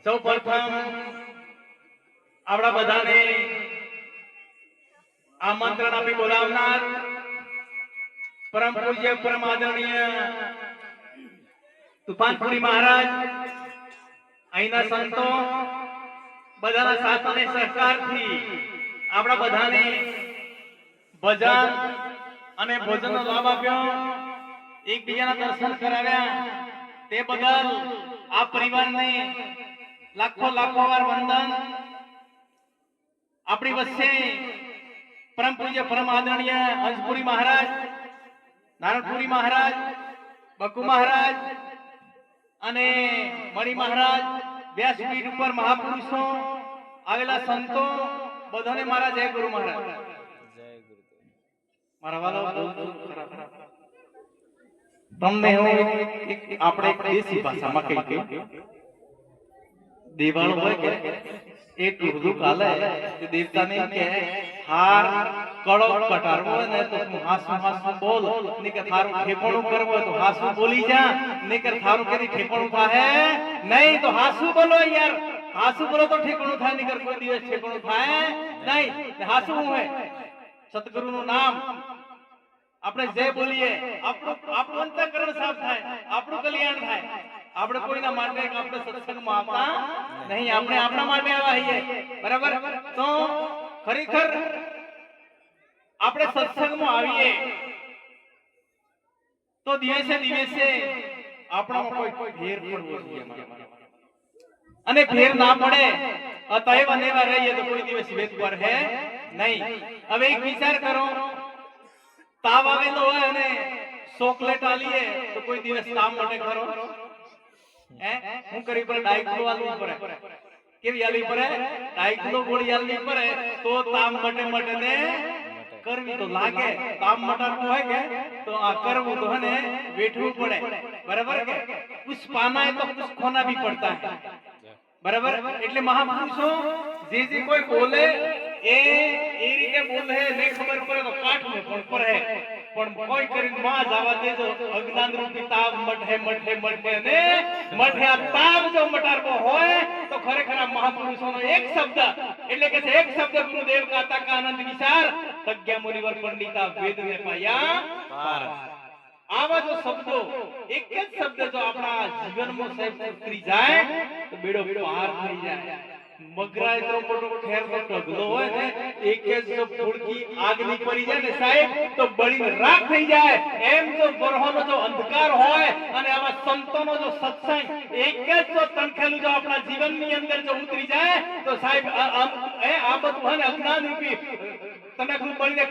સૌ પ્રથમ આપણા બધાને આમંત્રણ આપી બોલાવનાર પરમ પૂજ્ય પરમ આદરણીય તુફાનપુરી મહારાજ, અહીંના સંતો બધાના સાથ અને સહકારથી આપણા બધાને ભજન અને ભોજનનો લાભ આપ્યો, એકબીજાના દર્શન કરાવ્યા, તે બદલ આ પરિવારને લાખો લાખો વાર વંદન। આપણી વચ્ચે પરમ પૂજ્ય પરમ આદરણીય હંસપુરી મહારાજ, નારણપુરી મહારાજ, બકુ મહારાજ અને મણિ મહારાજ, વ્યાસપીઠ ઉપર મહાપુરુષો આવેલા સંતો બધાને મારા જય ગુરુ મહારાજ। મારા વાલો તમને હું આપણે દેશી ભાષામાં કહીએ, દેવાળો હોય કે એક ઉર્દુ કાલે કે દેવતાને કે હાર કળો કટારવો હોય ને તો તું હાસુ હાસુ બોલ, નહીકર થારું ઠેકોણું કરવું હોય તો હાસુ બોલી જા, નહીકર થારું કેદી ઠેકોણું થાય નહીં તો હાસુ બોલો યાર, હાસુ બોલો તો ઠેકોણું થાય, નહીકર કોઈ દિવસ ઠેકોણું થાય નહીં। હાસુ હોય સતગુરુનું નામ આપણે જય બોલીએ, આપણું અંતઃકરણ સાફ થાય, આપણું કલ્યાણ થાય। આપણે કોઈના માટે આપણે સત્સંગમાં આવતા નહીં, આપણે આપણા માટે આવ્યા છીએ, બરાબર? તો ખરેખર આપણે સત્સંગમાં આવીએ તો દિવસે દિવસે આપણામાં કોઈ ફેર પડવો જોઈએ, અને ફેર ના પડે અતએવ અનેવા રહીએ તો કોઈ દિવસ વેદ પર હે નહીં। હવે એક વિચાર કરો, તાવ આવેલો હોય અને ચોકલેટ આલીએ તો કોઈ દિવસ કામ માટે કરો? હું કરી પર ડાયક્લો આલવી પડે, કેવી આલવી પડે? ડાયક્લો ગોળી આલવી પડે તો તાવ મટે ને કરવી તો લાગે, કામ મટાડવું હોય કે તો આ કરવું તો હને બેઠવું પડે, બરાબર? કે कुछ पाना है तो कुछ खोना भी पड़ता है, बराबर? એટલે મહાપુરુષો જે કોઈ બોલે એ રીતે બોલે ને ખબર પડે તો કાઠ મે પણ પડે, પણ કોઈ કરીને માં જવા દેજો, અજ્ઞાન રૂપી તાવ મઠે ને મઠે આ તાવ જો મટારવો હોય તો ખરેખર આ મહાપુરુષોનો એક શબ્દ, એટલે કે એક શબ્દ ગુરુદેવ ગાતા કા આનંદ વિચાર પ્રજ્ઞા મુનિવર પંડિતા વેદ ને પાયા પાર। આવા જો શબ્દો, એક જ શબ્દ જો આપણા જીવનમાં સાહેબ ઉતરી જાય તો બેડો પાર થઈ જાય। મગરાય તો મોટો ખેર નો ઢગલો હોય ને, એક જ જો ફૂડકી આગની પડી જાય ને સાહેબ તો બળીને રાખ થઈ જાય। એમ જો બરહોનો જો અંધકાર હોય અને આવા સંતોનો જો સત્સંગ એક જ જો તણખેલું જો આપણા જીવનની અંદર જો ઉતરી જાય તો સાહેબ આ બધું હે અજ્ઞાન રૂપી તનખલું બળીને